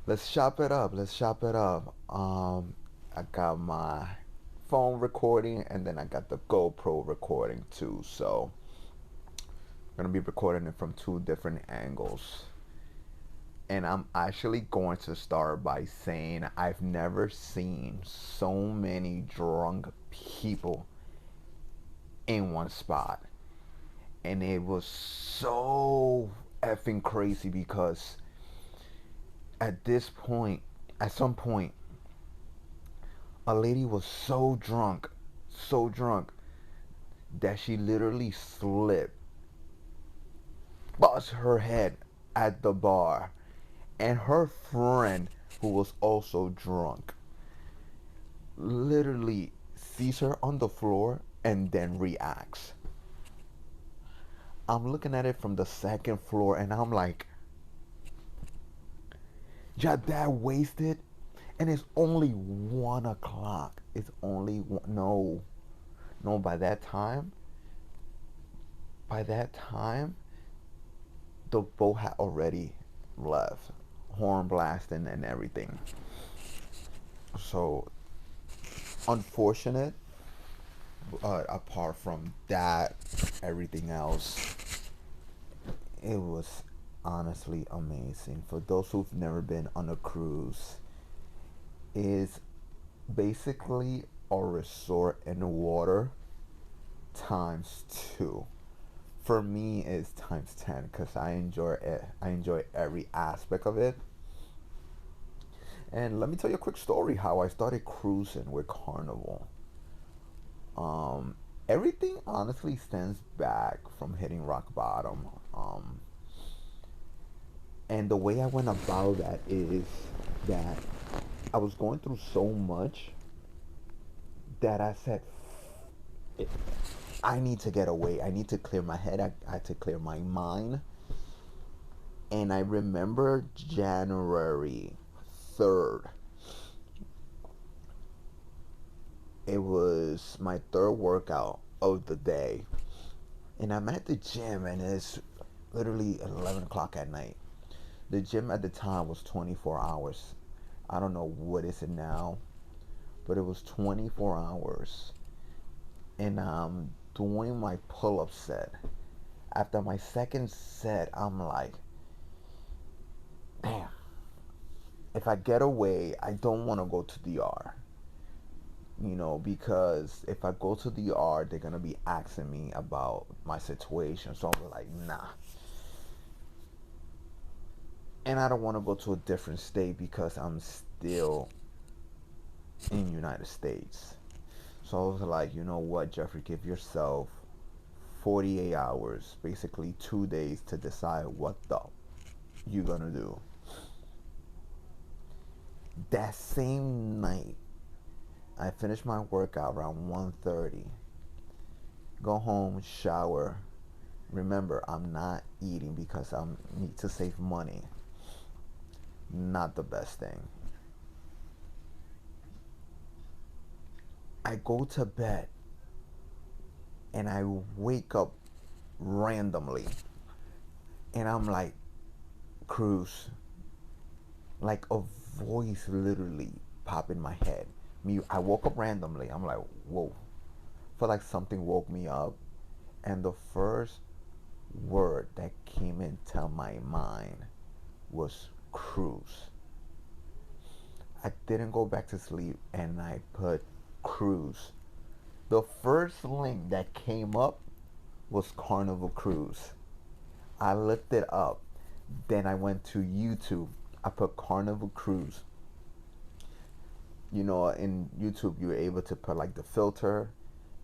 let's chop it up. Let's chop it up. I got my phone recording, and then I got the GoPro recording too. So I'm gonna be recording it from two different angles. And I'm actually going to start by saying I've never seen so many drunk people in one spot. And it was so effing crazy because at this point, at some point, a lady was so drunk, that she literally slipped, bust her head at the bar. And her friend, who was also drunk, literally sees her on the floor and then reacts. I'm looking at it from the second floor and I'm like, y'all that wasted? And it's only 1 o'clock. It's only one. No, no, by that time, the boat had already left, horn blasting and everything. So, unfortunate, but apart from that, everything else, it was honestly amazing. For those who've never been on a cruise, is basically a resort in the water times two. For me, it's times 10 because I enjoy it. I enjoy every aspect of it. And let me tell you a quick story how I started cruising with Carnival. Um, Everything honestly stands back from hitting rock bottom. And the way I went about that is that I was going through so much that I said, I need to get away. I need to clear my head. I had to clear my mind. And I remember January 3rd. It was my third workout of the day. And I'm at the gym and it's literally 11 o'clock at night. The gym at the time was 24 hours. I don't know what is it now, but it was 24 hours. And I'm doing my pull up set. After my second set, I'm like, damn, if I get away, I don't want to go to DR. Because if I go to DR, they're gonna be asking me about my situation. So I was like, nah. And I don't want to go to a different state because I'm still in United States. So I was like, you know what, Jeffrey, give yourself 48 hours, basically 2 days to decide what the you're gonna do. That same night, I finished my workout around 1:30. Go home, shower. Remember, I'm not eating because I need to save money. Not the best thing. I go to bed and I wake up randomly and I'm like, cruise. Like a voice literally pop in my head. I woke up randomly. I'm like, whoa. Felt like something woke me up. And the first word that came into my mind was cruise. I didn't go back to sleep and I put cruise. The first link that came up was Carnival Cruise. I looked it up. Then I went to YouTube. I put Carnival Cruise. In YouTube, you're able to put like the filter,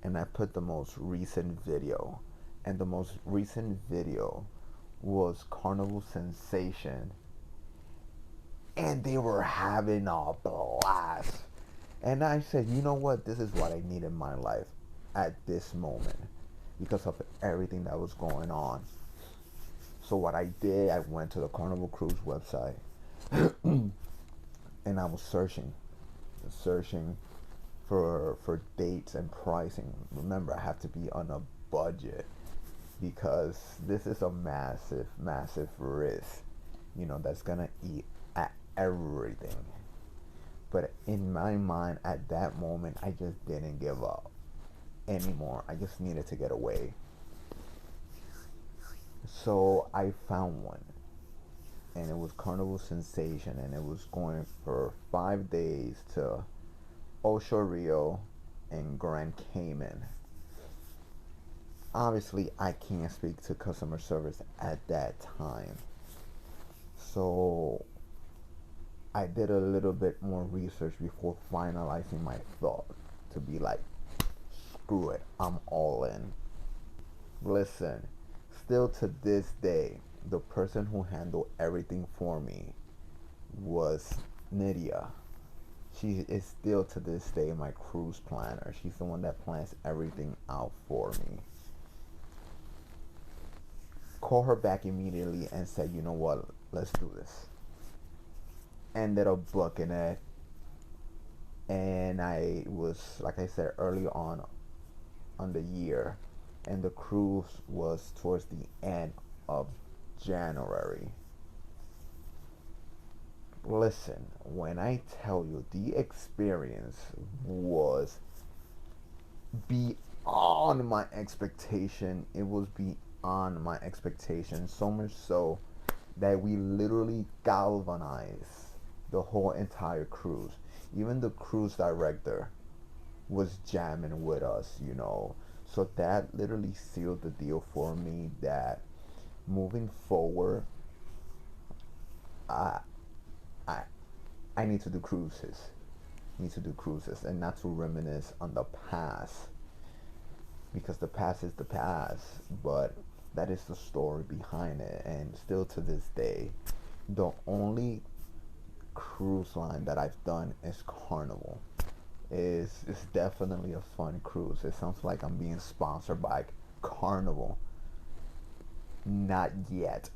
and I put the most recent video. And the most recent video was Carnival Sensation. And they were having a blast. And I said, you know what? This is what I need in my life at this moment because of everything that was going on. So what I did, I went to the Carnival Cruise website and I was searching for dates and pricing. Remember, I have to be on a budget because this is a massive risk. That's gonna eat at everything. But in my mind, at that moment, I just didn't give up anymore. I just needed to get away. So I found one, and it was Carnival Sensation, and it was going for 5 days to Ocho Rio and Grand Cayman. Obviously, I can't speak to customer service at that time, so I did a little bit more research before finalizing my thought to be like, screw it, I'm all in. Listen, still to this day, the person who handled everything for me was Nydia. She is still to this day my cruise planner. She's the one that plans everything out for me. Call her back immediately and said, you know what, let's do this. Ended up booking it, and I was, like I said, early on the year, and the cruise was towards the end of January. Listen, when I tell you the experience was beyond my expectation, it was beyond my expectation, so much so that we literally galvanized the whole entire cruise. Even the cruise director was jamming with us, you know. So that literally sealed the deal for me that moving forward, I I I need to do cruises. Need to do cruises and not to reminisce on the past, because the past is the past, but that is the story behind it. And still to this day, the only cruise line that I've done is Carnival. Is definitely a fun cruise. It sounds like I'm being sponsored by Carnival. Not yet.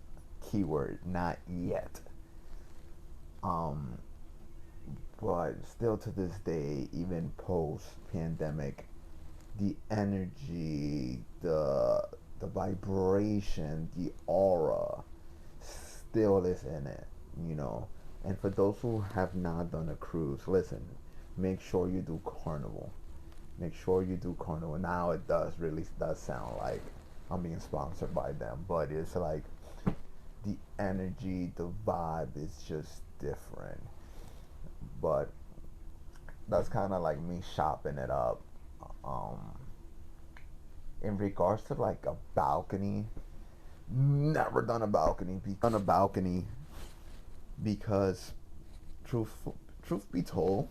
Keyword, not yet. Um, but still to this day, even post pandemic, the energy, the vibration, the aura still is in it, you know. And for those who have not done a cruise, listen, make sure you do Carnival. Make sure you do Carnival. Now it does sound like I'm being sponsored by them, but it's like the energy, the vibe is just different. But that's kind of like me shopping it up. Um, in regards to like a balcony, never done a balcony. Done a balcony because truth truth be told,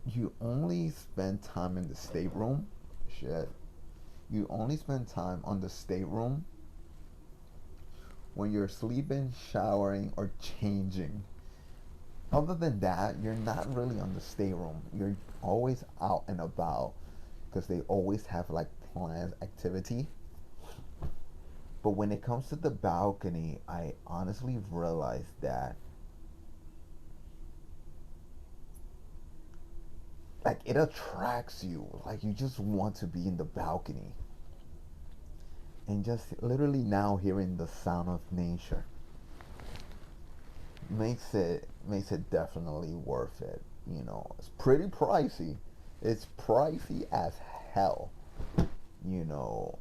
you only spend time in the stateroom. Shit. You only spend time on the stateroom when you're sleeping, showering, or changing. Other than that, you're not really on the stateroom. You're always out and about because they always have like planned activity. But when it comes to the balcony, I honestly realized that like it attracts you. Like you just want to be in the balcony. And just literally now hearing the sound of nature makes it definitely worth it. You know, it's pretty pricey. It's pricey as hell, you know,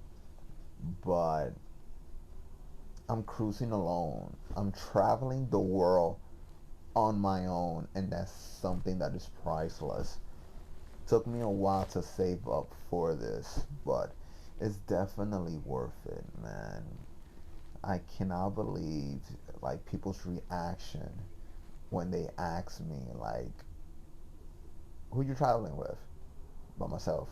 but I'm cruising alone. I'm traveling the world on my own, and that's something that is priceless. Took me a while to save up for this, but it's definitely worth it, man. I cannot believe like people's reaction when they ask me like, who you traveling with? By myself.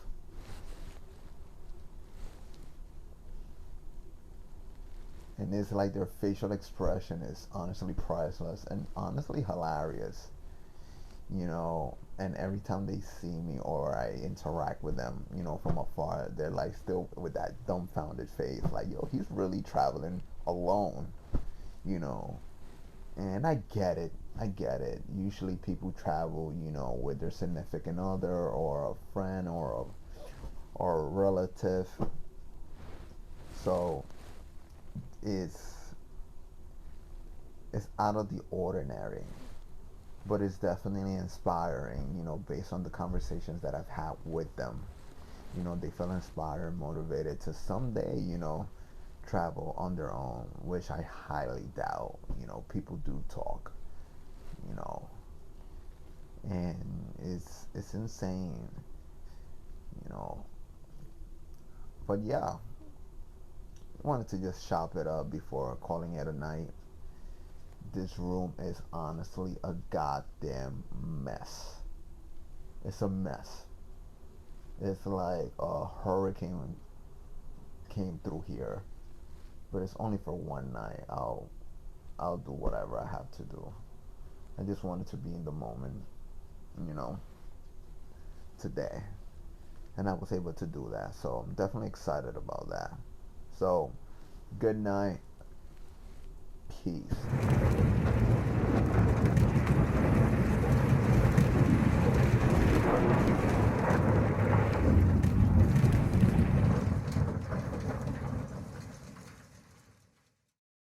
And it's like their facial expression is honestly priceless and honestly hilarious, you know. And every time they see me or I interact with them, you know, from afar, they're like still with that dumbfounded face, like, yo, he's really traveling alone, you know. And I get it. I get it. Usually people travel, you know, with their significant other or a friend or a relative. So it's it's out of the ordinary, but it's definitely inspiring, based on the conversations that I've had with them. They feel inspired, motivated to someday, travel on their own, which I highly doubt. People do talk, you know, and it's insane, you know. But yeah, wanted to just chop it up before calling it a night. This room is honestly a goddamn mess. It's a mess. It's like a hurricane came through here, but it's only for one night. I'll do whatever I have to do. I just wanted to be in the moment, you know, today, and I was able to do that. So I'm definitely excited about that. So, good night. Peace.